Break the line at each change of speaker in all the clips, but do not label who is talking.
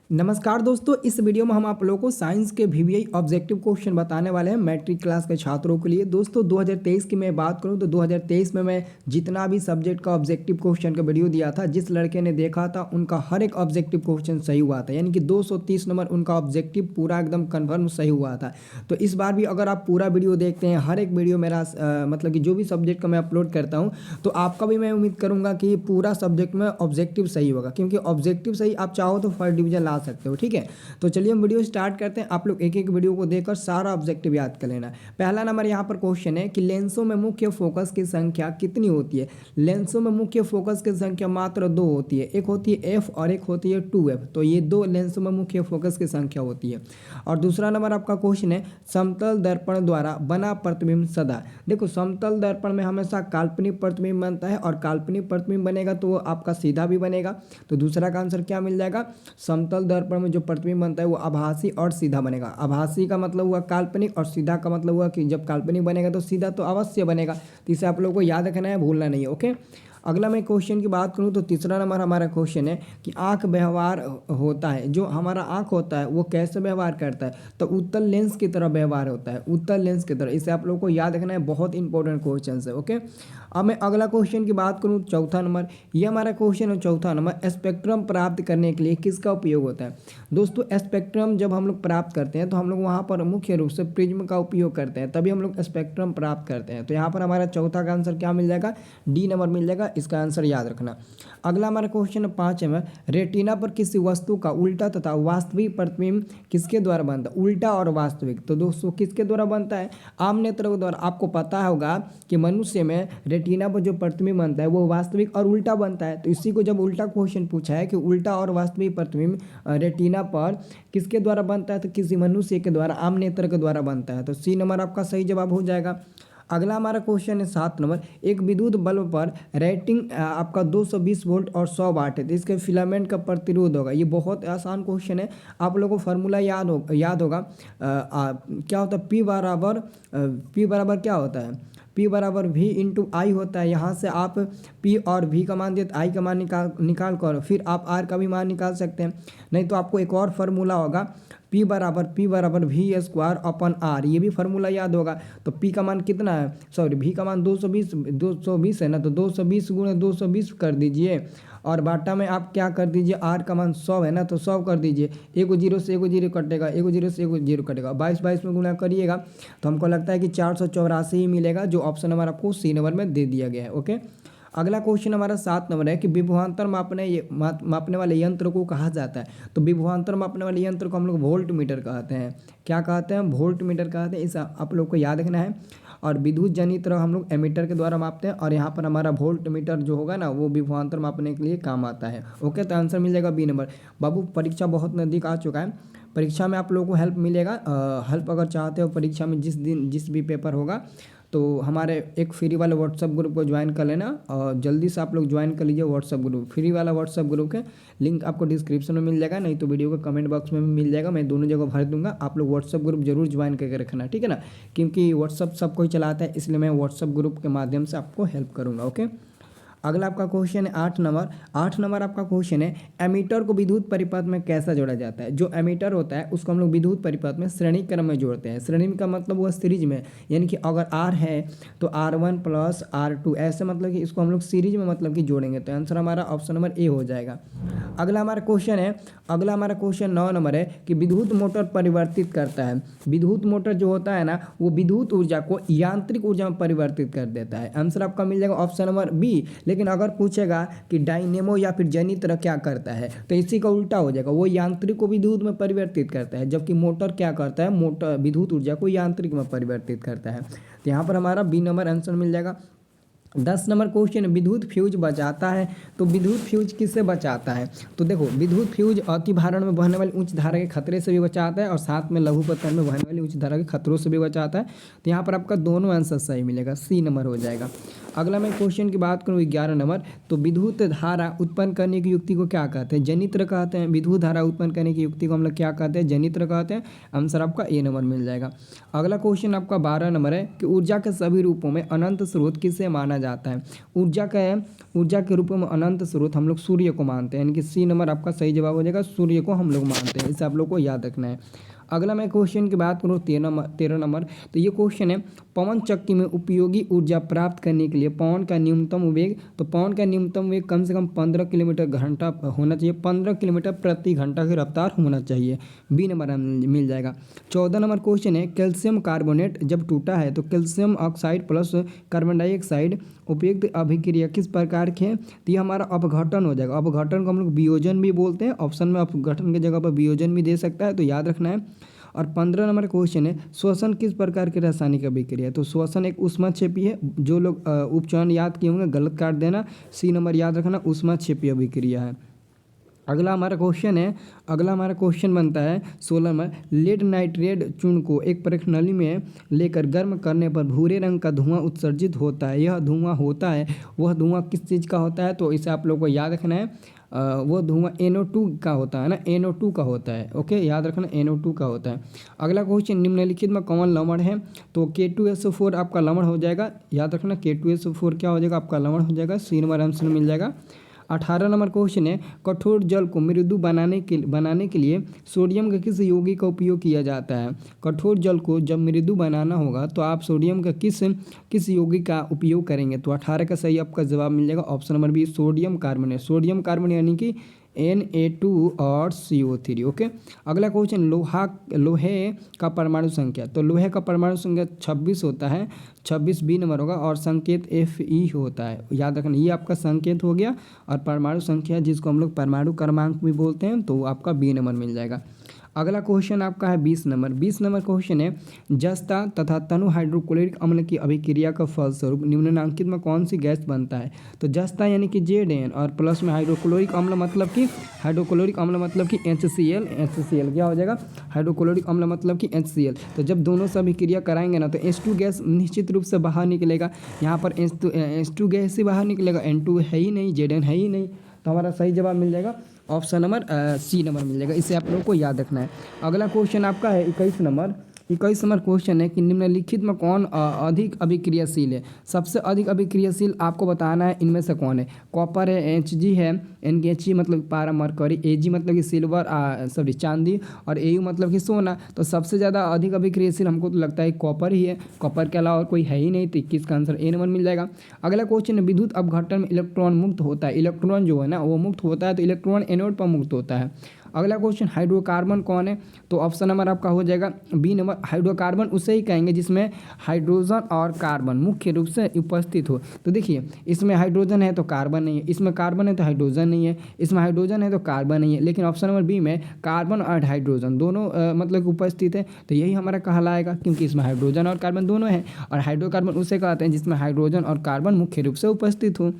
नमस्कार दोस्तों, इस वीडियो में हम आप लोगों को साइंस के वीवीआई ऑब्जेक्टिव क्वेश्चन बताने वाले हैं मैट्रिक क्लास के छात्रों के लिए। दोस्तों 2023 की मैं बात करूं तो 2023 में मैं जितना भी सब्जेक्ट का ऑब्जेक्टिव क्वेश्चन का वीडियो दिया था, जिस लड़के ने देखा था उनका हर एक ऑब्जेक्टिव क्वेश्चन सही हुआ था, यानी कि 230 नंबर उनका ऑब्जेक्टिव पूरा एकदम कन्फर्म सही हुआ था। तो इस बार भी अगर आप पूरा वीडियो देखते हैं, हर एक वीडियो मेरा मतलब कि जो भी सब्जेक्ट का मैं अपलोड करता हूँ, तो आपका भी मैं उम्मीद करूँगा कि पूरा सब्जेक्ट में ऑब्जेक्टिव सही होगा, क्योंकि ऑब्जेक्टिव सही आप चाहो तो फर्स्ट डिवीजन ला सकते हो। ठीक है, तो चलिए हम वीडियो स्टार्ट करते हैं। आप लोग एक एक वीडियो को देखकर सारा ऑब्जेक्टिव याद कर लेना। पहला नंबर यहाँ पर क्वेश्चन है कि लेंसों में मुख्य फोकस की संख्या कितनी होती है। लेंसों में मुख्य फोकस की संख्या मात्र 2 होती है, एक होती है एफ और एक होती है 2f। तो ये 2 लेंसों में मुख्य फोकस की संख्या होती है। और दूसरा नंबर आपका क्वेश्चन है समतल दर्पण द्वारा बना प्रतिबिंब सदा। देखो, समतल दर्पण में हमेशा काल्पनिक प्रतिबिंब बनता है, और काल्पनिक प्रतिबिंब बनेगा तो वो आपका सीधा भी बनेगा। तो दूसरा का आंसर क्या मिल जाएगा, समतल दर्पण में जो प्रतिबिंब बनता है वो आभासी और सीधा बनेगा। आभासी का मतलब हुआ काल्पनिक, और सीधा का मतलब हुआ कि जब काल्पनिक बनेगा तो सीधा तो अवश्य बनेगा। तो इसे आप लोगों को याद रखना है, भूलना नहीं है। ओके, अगला मैं क्वेश्चन की बात करूं तो तीसरा नंबर हमारा क्वेश्चन है कि आंख व्यवहार होता है, जो हमारा आंख होता है वो कैसे व्यवहार करता है। तो उत्तल लेंस की तरह व्यवहार होता है, उत्तल लेंस की तरह। इसे आप लोगों को याद रखना है, बहुत इंपॉर्टेंट क्वेश्चन है। ओके, अब मैं अगला क्वेश्चन की बात करूं, चौथा नंबर, ये हमारा क्वेश्चन है चौथा नंबर, स्पेक्ट्रम प्राप्त करने के लिए किसका उपयोग होता है। दोस्तों स्पेक्ट्रम जब हम लोग प्राप्त करते हैं तो हम लोग वहाँ पर मुख्य रूप से प्रिज्म का उपयोग करते हैं, तभी हम लोग स्पेक्ट्रम प्राप्त करते हैं। तो यहाँ पर हमारा चौथा का आंसर क्या मिल जाएगा, डी नंबर मिल जाएगा। इसका आंसर याद रखना। अगला हमारा क्वेश्चन 5 में, रेटिना पर किसी वस्तु का उल्टा तथा वास्तविक प्रतिबिंब किसके द्वारा बनता है। उल्टा और वास्तविक, तो दोस्तों किसके द्वारा बनता है, आम नेत्र के द्वारा। आपको पता होगा कि मनुष्य में रेटिना पर जो प्रतिबिंब बनता है वो वास्तविक और उल्टा बनता है। तो इसी को जब उल्टा क्वेश्चन पूछा है कि उल्टा और वास्तविक प्रतिबिंब रेटिना पर किसके द्वारा बनता है, तो किसी मनुष्य के द्वारा, आम नेत्र के द्वारा बनता है। तो सी नंबर आपका सही जवाब हो जाएगा। अगला हमारा क्वेश्चन है 7 नंबर, एक विद्युत बल्ब पर रेटिंग आपका 220 वोल्ट और 100 वाट है, तो इसके फिलामेंट का प्रतिरोध होगा। ये बहुत आसान क्वेश्चन है, आप लोगों को फार्मूला याद होगा। क्या होता है, पी बराबर क्या होता है, P बराबर V इंटू आई होता है। यहाँ से आप P और V का मान देते, I का मान निकाल कर फिर आप R का भी मान निकाल सकते हैं। नहीं तो आपको एक और फार्मूला होगा, P बराबर V स्क्वायर अपन R, ये भी फार्मूला याद होगा। तो P का मान कितना है, सॉरी V का मान 220 है ना, तो 220 गुणे 220 कर दीजिए, और बाटा में आप क्या कर दीजिए, R का मान 100 है ना, तो 100 कर दीजिए। एक जीरो से एक जीरो कटेगा, एक जीरो से एक जीरो कटेगा, 22 में गुना करिएगा तो हमको लगता है कि 484 ही मिलेगा, जो ऑप्शन नंबर आपको सी नंबर में दे दिया गया है। ओके, अगला क्वेश्चन हमारा 7 नंबर है कि विभवांतर मापने वाले यंत्र को कहा जाता है। तो विभवांतर मापने वाले यंत्र को हम लोग वोल्ट मीटर कहते हैं। क्या कहते हैं, वोल्ट मीटर कहते हैं। इसे आप लोग को याद रखना है। और विद्युत जनित हम लोग एमीटर के द्वारा मापते हैं, और यहाँ पर हमारा वोल्ट मीटर जो होगा ना वो विभवांतर मापने के लिए काम आता है। ओके, तो आंसर मिल जाएगा बी नंबर। बाबू परीक्षा बहुत नज़दीक आ चुका है, परीक्षा में आप लोगों को हेल्प मिलेगा। हेल्प अगर चाहते हो परीक्षा में, जिस भी पेपर होगा, तो हमारे एक फ्री वाले व्हाट्सअप ग्रुप को ज्वाइन कर लेना, और जल्दी से आप लोग ज्वाइन कर लीजिए व्हाट्सअप ग्रुप। फ्री वाला व्हाट्सअप ग्रुप है, लिंक आपको डिस्क्रिप्शन में मिल जाएगा, नहीं तो वीडियो के कमेंट बॉक्स में भी मिल जाएगा, मैं दोनों जगह भर दूंगा। आप लोग व्हाट्सअप ग्रुप जरूर ज्वाइन करके रखना, ठीक है ना, क्योंकि व्हाट्सअप सब कोई चलाता है, इसलिए मैं व्हाट्सअप ग्रुप के माध्यम से आपको हेल्प करूँगा। ओके, अगला आपका क्वेश्चन है 8 नंबर। 8 नंबर आपका क्वेश्चन है, एमीटर को विद्युत परिपथ में कैसा जोड़ा जाता है। जो एमीटर होता है उसको हम लोग विद्युत परिपथ में श्रेणी क्रम में जोड़ते हैं। श्रेणी का मतलब हुआ सीरीज में, यानी कि अगर R है तो R1 प्लस R2, ऐसे मतलब कि इसको हम लोग सीरीज में मतलब कि जोड़ेंगे। तो आंसर हमारा ऑप्शन नंबर ए हो जाएगा। अगला हमारा क्वेश्चन 9 नंबर है कि विद्युत मोटर परिवर्तित करता है। विद्युत मोटर जो होता है ना, वो विद्युत ऊर्जा को यांत्रिक ऊर्जा में परिवर्तित कर देता है। आंसर आपका मिल जाएगा ऑप्शन नंबर बी। लेकिन अगर पूछेगा कि डायनेमो या फिर जनित्र क्या करता है, तो इसी का उल्टा हो जाएगा, वो यांत्रिक को विद्युत में परिवर्तित करता है, जबकि मोटर क्या करता है, मोटर विद्युत ऊर्जा को यांत्रिक में परिवर्तित करता है। तो यहाँ पर हमारा बी नंबर आंसर मिल जाएगा। 10 नंबर क्वेश्चन, विद्युत फ्यूज बचाता है। तो विद्युत फ्यूज किससे बचाता है, तो देखो विद्युत फ्यूज अति भारण में बहने वाली उच्च धारा के खतरे से भी बचाता है, और साथ में लघु पतन में बहने वाली उच्च धारा के खतरों से भी बचाता है। तो यहाँ पर आपका दोनों आंसर सही मिलेगा, सी नंबर हो जाएगा। अगला मैं क्वेश्चन की बात करूँ 11 नंबर, तो विद्युत धारा उत्पन्न करने की युक्ति को क्या कहते हैं? जनित्र कहते हैं। विद्युत धारा उत्पन्न करने की युक्ति को हम लोग क्या कहते हैं? जनित्र कहते हैं। आंसर आपका ए नंबर मिल जाएगा। अगला क्वेश्चन आपका 12 नंबर है कि ऊर्जा के सभी रूपों में अनंत स्रोत किसे माना जाता है? ऊर्जा के रूपों में अनंत स्रोत हम लोग सूर्य को मानते हैं, यानी कि सी नंबर आपका सही जवाब हो जाएगा। सूर्य को हम लोग मानते हैं, इसे आप लोग को याद रखना है। अगला मैं क्वेश्चन की बात करूँ 13 नंबर, तो ये क्वेश्चन है पवन चक्की में उपयोगी ऊर्जा प्राप्त करने के लिए पवन का न्यूनतम वेग, तो पवन का न्यूनतम वेग कम से कम 15 किलोमीटर घंटा होना चाहिए, 15 किलोमीटर प्रति घंटा की रफ्तार होना चाहिए। बी नंबर मिल जाएगा। 14 नंबर क्वेश्चन है कैल्शियम कार्बोनेट जब टूटा है तो calcium oxide plus carbon dioxide उपयुक्त अभिक्रिया किस प्रकार की है? तो ये हमारा अपघटन हो जाएगा। अपघटन को हम लोग वियोजन भी बोलते हैं, ऑप्शन में अपघटन की जगह पर वियोजन भी दे सकता है, तो याद रखना है। और 15 नंबर क्वेश्चन है श्वसन किस प्रकार की रासायनिक अभिक्रिया है? तो श्वसन एक ऊष्माक्षेपी है। जो लोग उपचयन याद किए होंगे गलत काट देना, सी नंबर याद रखना, ऊष्माक्षेपी अभिक्रिया है। अगला हमारा क्वेश्चन बनता है 16 में, लेड नाइट्रेट चूर्ण को एक प्रणाली में लेकर गर्म करने पर भूरे रंग का धुआं उत्सर्जित होता है। यह धुआं होता है, वह धुआं किस चीज़ का होता है? तो इसे आप लोगों को याद रखना है। वो धुआं NO2 का होता है ना, NO2 का होता है। ओके, याद रखना NO2 का होता है। अगला क्वेश्चन निम्नलिखित में कौन लवण है? तो K2SO4 आपका लवण हो जाएगा। याद रखना K2SO4 क्या हो जाएगा? आपका लवण हो जाएगा। सी नंबर आंसर मिल जाएगा। 18 नंबर क्वेश्चन है कठोर जल को मृदु बनाने के लिए सोडियम के किस यौगिक का उपयोग किया जाता है? कठोर जल को जब मृदु बनाना होगा तो आप सोडियम का किस यौगिक का उपयोग करेंगे? तो 18 का सही आपका जवाब मिल जाएगा option number B, sodium carbonate. Sodium carbonate यानी कि Na2 और CO3। ओके, अगला क्वेश्चन लोहे का परमाणु संख्या, तो लोहे का परमाणु संख्या 26 होता है, 26 बी नंबर होगा और संकेत Fe होता है। याद रखना, ये आपका संकेत हो गया। और परमाणु संख्या जिसको हम लोग परमाणु क्रमांक भी बोलते हैं, तो आपका बी नंबर मिल जाएगा। अगला क्वेश्चन आपका है 20 नंबर। 20 नंबर क्वेश्चन है जस्ता तथा तनु हाइड्रोक्लोरिक अम्ल की अभिक्रिया का फलस्वरूप निम्नलिखित में कौन सी गैस बनता है? तो जस्ता यानी कि Zn और प्लस में हाइड्रोक्लोरिक अम्ल मतलब कि HCl क्या हो जाएगा? हाइड्रोक्लोरिक अम्ल मतलब कि HCl। तो जब दोनों से अभिक्रिया कराएंगे ना तो H2 गैस निश्चित रूप से बाहर निकलेगा। यहाँ पर H2 गैस ही बाहर निकलेगा, N2 है ही नहीं, Zn है ही नहीं, तो हमारा सही जवाब मिल जाएगा ऑप्शन नंबर सी नंबर मिल जाएगा। इसे आप लोगों को याद रखना है। अगला क्वेश्चन आपका है 21 नंबर। 21 नंबर क्वेश्चन है कि निम्नलिखित में कौन अधिक अभिक्रियाशील है? सबसे अधिक अभिक्रियाशील आपको बताना है इनमें से कौन है। कॉपर है, Hg है, Nge मतलब पारा मरकरी, Ag मतलब कि सिल्वर चांदी, और Au मतलब कि सोना। तो सबसे ज़्यादा अधिक अभिक्रियाशील हमको तो लगता है कॉपर ही है। कॉपर के अलावा और कोई है ही नहीं, तो 21 का आंसर ए नंबर मिल जाएगा। अगला क्वेश्चन है विद्युत अपघटन में इलेक्ट्रॉन मुक्त होता है। इलेक्ट्रॉन जो है ना वो मुक्त होता है, तो इलेक्ट्रॉन एनोड पर मुक्त होता है। अगला क्वेश्चन हाइड्रोकार्बन कौन है? तो ऑप्शन नंबर आपका हो जाएगा बी नंबर। हाइड्रोकार्बन उसे ही कहेंगे जिसमें हाइड्रोजन और कार्बन मुख्य रूप से उपस्थित हो। तो देखिए, इसमें हाइड्रोजन है तो कार्बन नहीं है, इसमें कार्बन है तो हाइड्रोजन नहीं है, इसमें हाइड्रोजन है तो कार्बन नहीं है, लेकिन ऑप्शन नंबर बी में कार्बन और हाइड्रोजन दोनों मतलब उपस्थित है, तो यही हमारा कहलाएगा, क्योंकि इसमें हाइड्रोजन और कार्बन दोनों हैं। और हाइड्रोकार्बन उसे कहते हैं जिसमें हाइड्रोजन और कार्बन मुख्य रूप से उपस्थित हो।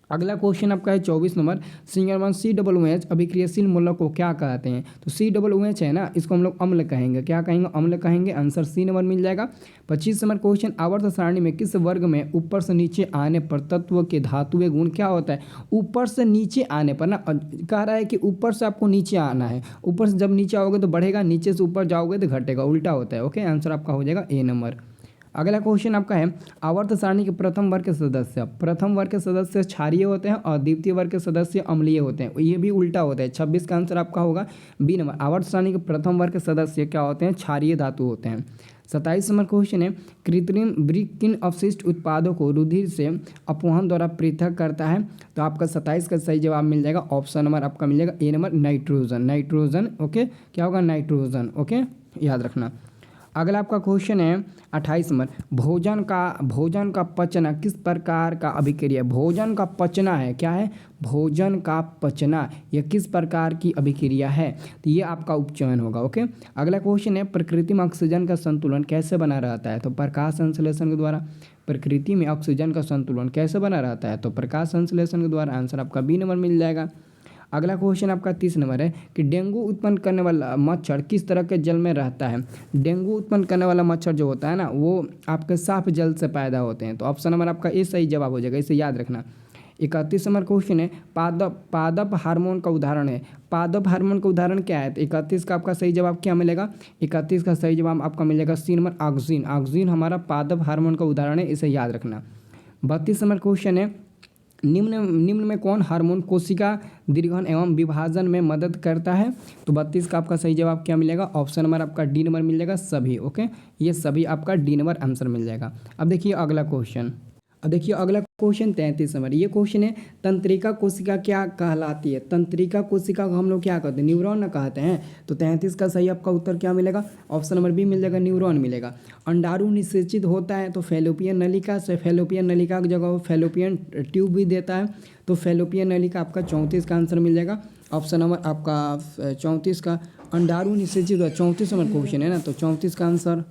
अगला क्वेश्चन आपका है 24 नंबर। सिंगल COOH अभिक्रियाशील मूलक को क्या कहते हैं? तो COOH है ना, इसको हम लोग अम्ल कहेंगे। क्या कहेंगे? अम्ल कहेंगे। आंसर सी नंबर मिल जाएगा। 25 नंबर क्वेश्चन, आवर्त सारणी में किस वर्ग में ऊपर से नीचे आने पर तत्व के धातुएं गुण क्या होता है? ऊपर से नीचे आने पर ना, कह रहा है कि ऊपर से आपको नीचे आना है। ऊपर से जब नीचे आओगे तो बढ़ेगा, नीचे से ऊपर जाओगे तो घटेगा, उल्टा होता है। ओके, आंसर आपका हो जाएगा ए नंबर। अगला क्वेश्चन आपका है आवर्त सारणी के प्रथम वर्ग के सदस्य क्षारीय होते हैं और द्वितीय वर्ग के सदस्य अम्लीय होते हैं। ये भी उल्टा होता है। 26 का आंसर आपका होगा बी नंबर। आवर्त सारणी के प्रथम वर्ग के सदस्य क्या होते हैं? क्षारीय धातु होते हैं। 27 नंबर क्वेश्चन है कृत्रिम वृक्क किन अवशिष्ट उत्पादों को रुधिर से अपवहन द्वारा पृथक करता है? तो आपका 27 का सही जवाब मिल जाएगा ऑप्शन नंबर आपका मिल जाएगा ए नंबर, नाइट्रोजन। ओके, क्या होगा? नाइट्रोजन। ओके, याद रखना। अगला आपका क्वेश्चन है 28 नंबर। भोजन का पचना किस प्रकार का अभिक्रिया? भोजन का पचना है, क्या है? भोजन का पचना, यह किस प्रकार की अभिक्रिया है? तो ये आपका उपचयन होगा। ओके, अगला क्वेश्चन है प्रकृति में ऑक्सीजन का संतुलन कैसे बना रहता है? तो प्रकाश संश्लेषण के द्वारा। प्रकृति में ऑक्सीजन का संतुलन कैसे बना रहता है? तो प्रकाश संश्लेषण के द्वारा। आंसर आपका बी नंबर मिल जाएगा। अगला क्वेश्चन आपका 30 नंबर है कि डेंगू उत्पन्न करने वाला मच्छर किस तरह के जल में रहता है। डेंगू उत्पन्न करने वाला मच्छर जो होता है ना वो आपके साफ जल से पैदा होते हैं। तो ऑप्शन नंबर आपका ए सही जवाब हो जाएगा, इसे याद रखना। 31 नंबर क्वेश्चन है पादप हार्मोन का उदाहरण है। पादप हार्मोन का उदाहरण क्या है। तो 31 का आपका सही जवाब क्या मिलेगा। 31 का सही जवाब आपका मिलेगा सी नंबर ऑक्सिन। ऑक्सिन हमारा पादप हार्मोन का उदाहरण है, इसे याद रखना। 32 नंबर क्वेश्चन है निम्न में कौन हार्मोन कोशिका दीर्घन एवं विभाजन में मदद करता है। तो 32 का आपका सही जवाब क्या मिलेगा। ऑप्शन नंबर आपका डी नंबर मिल जाएगा सभी। ओके, ये सभी आपका डी नंबर आंसर मिल जाएगा। अब देखिए अगला क्वेश्चन। अब देखिए अगला क्वेश्चन 33 नंबर। ये क्वेश्चन है तंत्रिका कोशिका क्या कहलाती है। तंत्रिका कोशिका को हम लोग क्या कहते हैं, न्यूरॉन ना कहते हैं। तो 33 का सही आपका उत्तर क्या मिलेगा। ऑप्शन नंबर बी मिल जाएगा, न्यूरॉन मिलेगा। अंडाणु निषेचित होता है तो फैलोपियन नलिका से, फैलोपियन नलिका की जगह वो फैलोपियन ट्यूब भी देता है। तो फैलोपियन नलिका आपका 34 का आंसर मिल जाएगा। ऑप्शन नंबर आपका 34 का अंडाणु निषेचित हुआ, 34 नंबर क्वेश्चन है ना, तो 34 का आंसर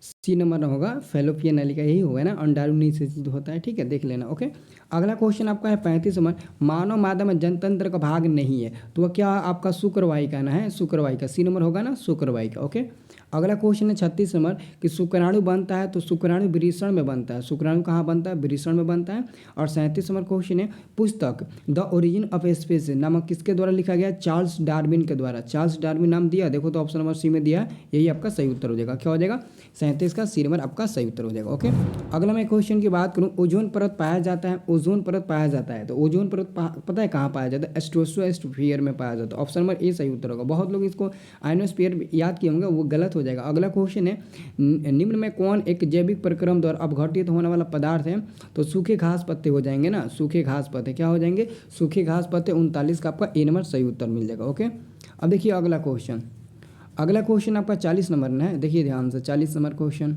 सी नंबर होगा, फैलोपियन नलिका यही होगा ना, अंडाणु निषेचित होता है। ठीक है, देख लेना। ओके, अगला क्वेश्चन आपका है 35 नंबर। मानव मादा में जनतंत्र का भाग नहीं है तो वह क्या आपका शुक्रवाहिका ना है, शुक्रवाहिका सी नंबर होगा ना, शुक्रवाहिका। ओके, अगला क्वेश्चन है 36 नंबर कि शुक्राणु बनता है तो शुक्राणु वृषण में बनता है। शुक्राणु कहाँ बनता है, वृषण में बनता है। और 37 नंबर क्वेश्चन है पुस्तक द ओरिजिन ऑफ स्पीसीज नामक किसके द्वारा लिखा गया, चार्ल्स डार्विन के द्वारा। चार्ल्स डार्विन नाम दिया, देखो तो ऑप्शन नंबर सी में दिया, यही आपका सही उत्तर हो जाएगा। क्या हो जाएगा, 37 का सी नंबर आपका सही उत्तर हो जाएगा। ओके, अगला मैं क्वेश्चन की बात करूँ, ओजोन परत पाया जाता है, ओजोन परत पाया जाता है। तो ओजोन परत पता है कहाँ पाया जाता है, स्ट्रेटोस्फीयर में पाया जाता है। ऑप्शन नंबर ए सही उत्तर होगा। बहुत लोग इसको आयनोस्फीयर याद किए होंगे, वो गलत हो जाएगा। अगला क्वेश्चन है निम्न में कौन एक जैविक प्रक्रम द्वारा अपघटित होने वाला पदार्थ है। तो सूखे घास पत्ते हो जाएंगे ना, सूखे घास पत्ते क्या हो जाएंगे, सूखे घास पत्ते। 39 का आपका ए नंबर सही उत्तर मिल जाएगा। ओके, अब देखिए अगला क्वेश्चन। अगला क्वेश्चन आपका 40 नंबर है, देखिए ध्यान से 40 नंबर क्वेश्चन।